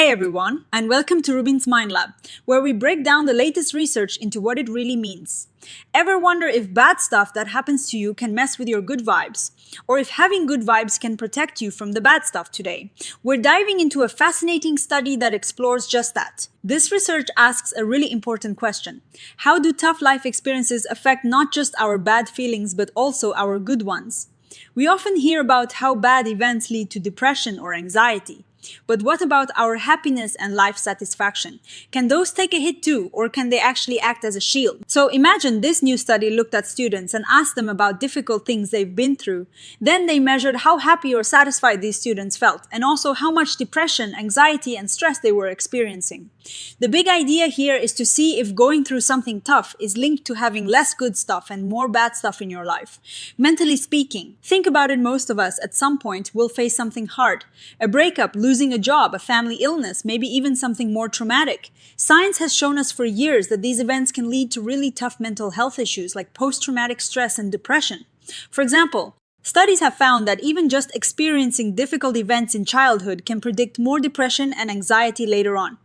Hey everyone, and welcome to RUBIN'S Mind Lab, where we break down the latest research into what it really means. Ever wonder if bad stuff that happens to you can mess with your good vibes, or if having good vibes can protect you from the bad stuff today? We're diving into a fascinating study that explores just that. This research asks a really important question. How do tough life experiences affect not just our bad feelings, but also our good ones? We often hear about how bad events lead to depression or anxiety. But what about our happiness and life satisfaction? Can those take a hit too, or can they actually act as a shield? So imagine this new study looked at students and asked them about difficult things they've been through. Then they measured how happy or satisfied these students felt, and also how much depression, anxiety, and stress they were experiencing. The big idea here is to see if going through something tough is linked to having less good stuff and more bad stuff in your life. Mentally speaking, think about it, most of us at some point will face something hard. A breakup, losing a job, a family illness, maybe even something more traumatic. Science has shown us for years that these events can lead to really tough mental health issues like post-traumatic stress and depression. For example, studies have found that even just experiencing difficult events in childhood can predict more depression and anxiety later on.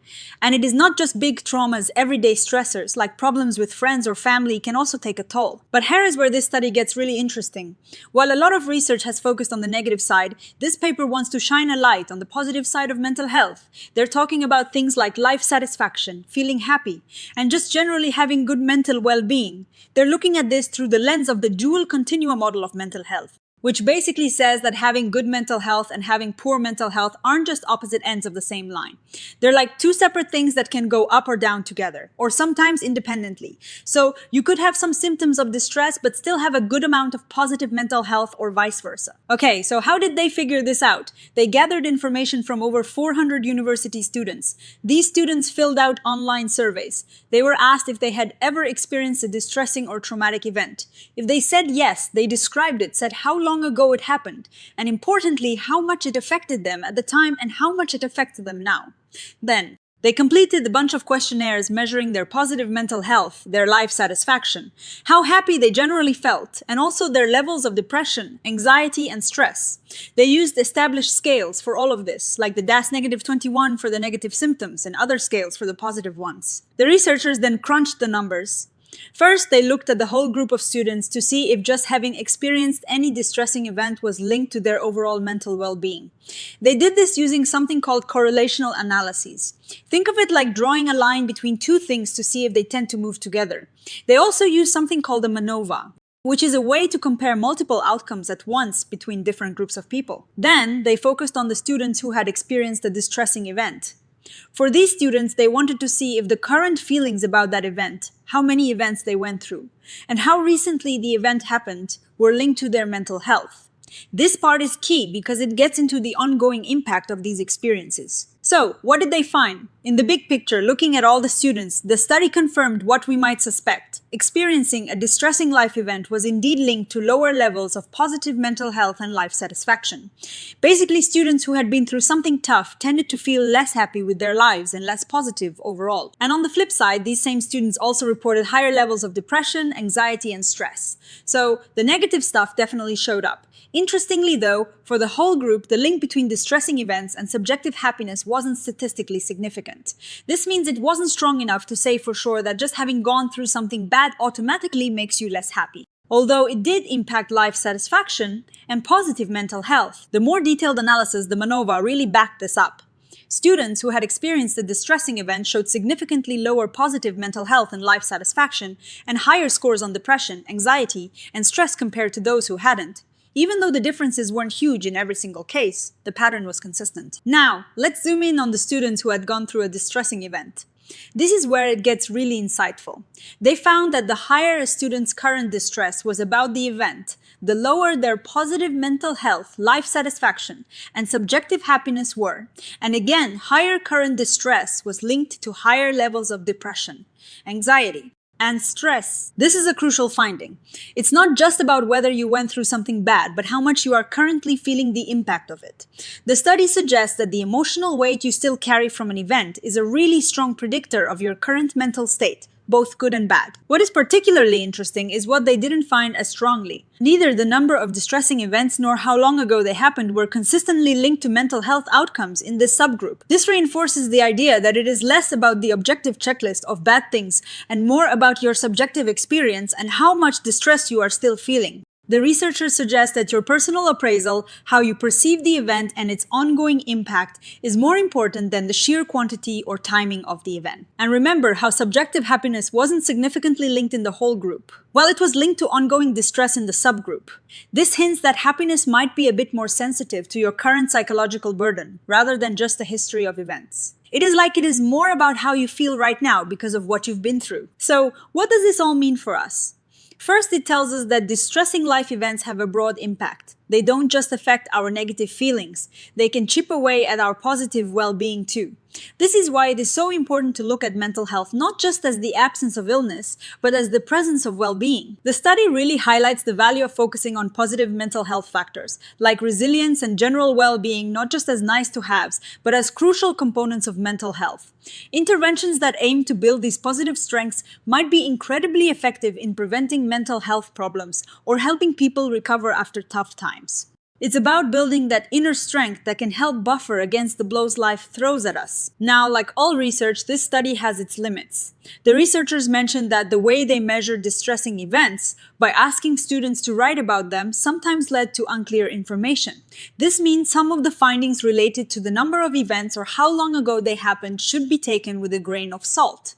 And it is not just big traumas, everyday stressors like problems with friends or family can also take a toll. But here is where this study gets really interesting. While a lot of research has focused on the negative side, this paper wants to shine a light on the positive side of mental health. They're talking about things like life satisfaction, feeling happy, and just generally having good mental well-being. They're looking at this through the lens of the Dual-Continua Model of mental health, which basically says that having good mental health and having poor mental health aren't just opposite ends of the same line. They're like two separate things that can go up or down together, or sometimes independently. So you could have some symptoms of distress but still have a good amount of positive mental health, or vice versa. Okay, so how did they figure this out? They gathered information from over 400 university students. These students filled out online surveys. They were asked if they had ever experienced a distressing or traumatic event. If they said yes, they described it, said how long ago it happened, and importantly, how much it affected them at the time and how much it affects them now. Then, they completed a bunch of questionnaires measuring their positive mental health, their life satisfaction, how happy they generally felt, and also their levels of depression, anxiety, and stress. They used established scales for all of this, like the DAS-21 for the negative symptoms and other scales for the positive ones. The researchers then crunched the numbers. First, they looked at the whole group of students to see if just having experienced any distressing event was linked to their overall mental well-being. They did this using something called correlational analyses. Think of it like drawing a line between two things to see if they tend to move together. They also used something called a MANOVA, which is a way to compare multiple outcomes at once between different groups of people. Then, they focused on the students who had experienced a distressing event. For these students, they wanted to see if the current feelings about that event, how many events they went through, and how recently the event happened were linked to their mental health. This part is key because it gets into the ongoing impact of these experiences. So, what did they find? In the big picture, looking at all the students, the study confirmed what we might suspect. Experiencing a distressing life event was indeed linked to lower levels of positive mental health and life satisfaction. Basically, students who had been through something tough tended to feel less happy with their lives and less positive overall. And on the flip side, these same students also reported higher levels of depression, anxiety, and stress. So, the negative stuff definitely showed up. Interestingly though, for the whole group, the link between distressing events and subjective happiness wasn't statistically significant. This means it wasn't strong enough to say for sure that just having gone through something bad automatically makes you less happy. Although it did impact life satisfaction and positive mental health. The more detailed analysis, the MANOVA, really backed this up. Students who had experienced a distressing event showed significantly lower positive mental health and life satisfaction and higher scores on depression, anxiety, and stress compared to those who hadn't. Even though the differences weren't huge in every single case, the pattern was consistent. Now, let's zoom in on the students who had gone through a distressing event. This is where it gets really insightful. They found that the higher a student's current distress was about the event, the lower their positive mental health, life satisfaction, and subjective happiness were. And again, higher current distress was linked to higher levels of depression, anxiety, and stress. This is a crucial finding. It's not just about whether you went through something bad, but how much you are currently feeling the impact of it. The study suggests that the emotional weight you still carry from an event is a really strong predictor of your current mental state. both good and bad. What is particularly interesting is what they didn't find as strongly. Neither the number of distressing events nor how long ago they happened were consistently linked to mental health outcomes in this subgroup. This reinforces the idea that it is less about the objective checklist of bad things and more about your subjective experience and how much distress you are still feeling. The researchers suggest that your personal appraisal, how you perceive the event and its ongoing impact, is more important than the sheer quantity or timing of the event. And remember how subjective happiness wasn't significantly linked in the whole group, while it was linked to ongoing distress in the subgroup. This hints that happiness might be a bit more sensitive to your current psychological burden, rather than just a history of events. It is more about how you feel right now because of what you've been through. So, what does this all mean for us? First, it tells us that distressing life events have a broad impact. They don't just affect our negative feelings. They can chip away at our positive well-being too. This is why it is so important to look at mental health not just as the absence of illness, but as the presence of well-being. The study really highlights the value of focusing on positive mental health factors, like resilience and general well-being, not just as nice-to-haves, but as crucial components of mental health. Interventions that aim to build these positive strengths might be incredibly effective in preventing mental health problems or helping people recover after tough times. It's about building that inner strength that can help buffer against the blows life throws at us. Now, like all research, this study has its limits. The researchers mentioned that the way they measured distressing events, by asking students to write about them, sometimes led to unclear information. This means some of the findings related to the number of events or how long ago they happened should be taken with a grain of salt.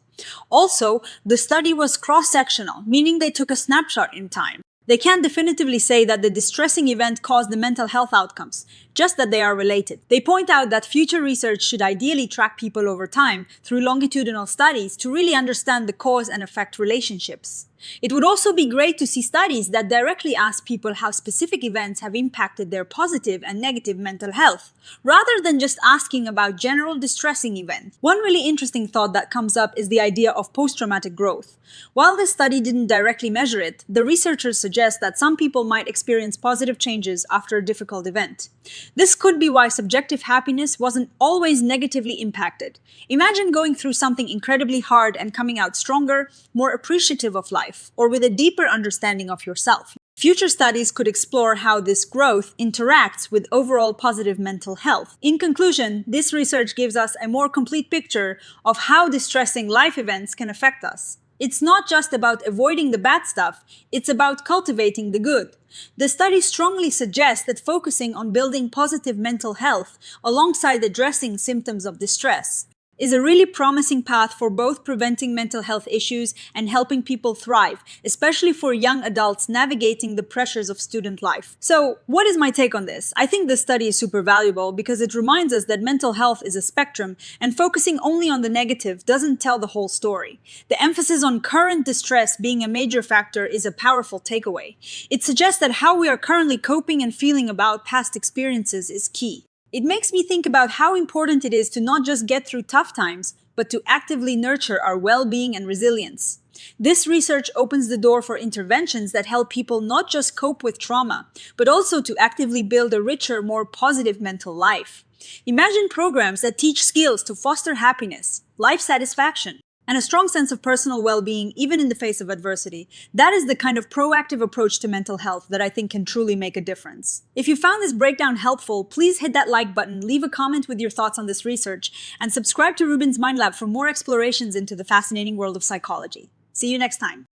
Also, the study was cross-sectional, meaning they took a snapshot in time. They can't definitively say that the distressing event caused the mental health outcomes, just that they are related. They point out that future research should ideally track people over time through longitudinal studies to really understand the cause and effect relationships. It would also be great to see studies that directly ask people how specific events have impacted their positive and negative mental health, rather than just asking about general distressing events. One really interesting thought that comes up is the idea of post-traumatic growth. While this study didn't directly measure it, the researchers suggest that some people might experience positive changes after a difficult event. This could be why subjective happiness wasn't always negatively impacted. Imagine going through something incredibly hard and coming out stronger, more appreciative of life, or with a deeper understanding of yourself. Future studies could explore how this growth interacts with overall positive mental health. In conclusion, this research gives us a more complete picture of how distressing life events can affect us. It's not just about avoiding the bad stuff, it's about cultivating the good. The study strongly suggests that focusing on building positive mental health alongside addressing symptoms of distress is a really promising path for both preventing mental health issues and helping people thrive, especially for young adults navigating the pressures of student life. So, what is my take on this? I think this study is super valuable because it reminds us that mental health is a spectrum, and focusing only on the negative doesn't tell the whole story. The emphasis on current distress being a major factor is a powerful takeaway. It suggests that how we are currently coping and feeling about past experiences is key. It makes me think about how important it is to not just get through tough times, but to actively nurture our well-being and resilience. This research opens the door for interventions that help people not just cope with trauma, but also to actively build a richer, more positive mental life. Imagine programs that teach skills to foster happiness, life satisfaction, and a strong sense of personal well-being even in the face of adversity. That is the kind of proactive approach to mental health that I think can truly make a difference. If you found this breakdown helpful, please hit that like button, leave a comment with your thoughts on this research, and subscribe to RUBIN'S Mind Lab for more explorations into the fascinating world of psychology. See you next time.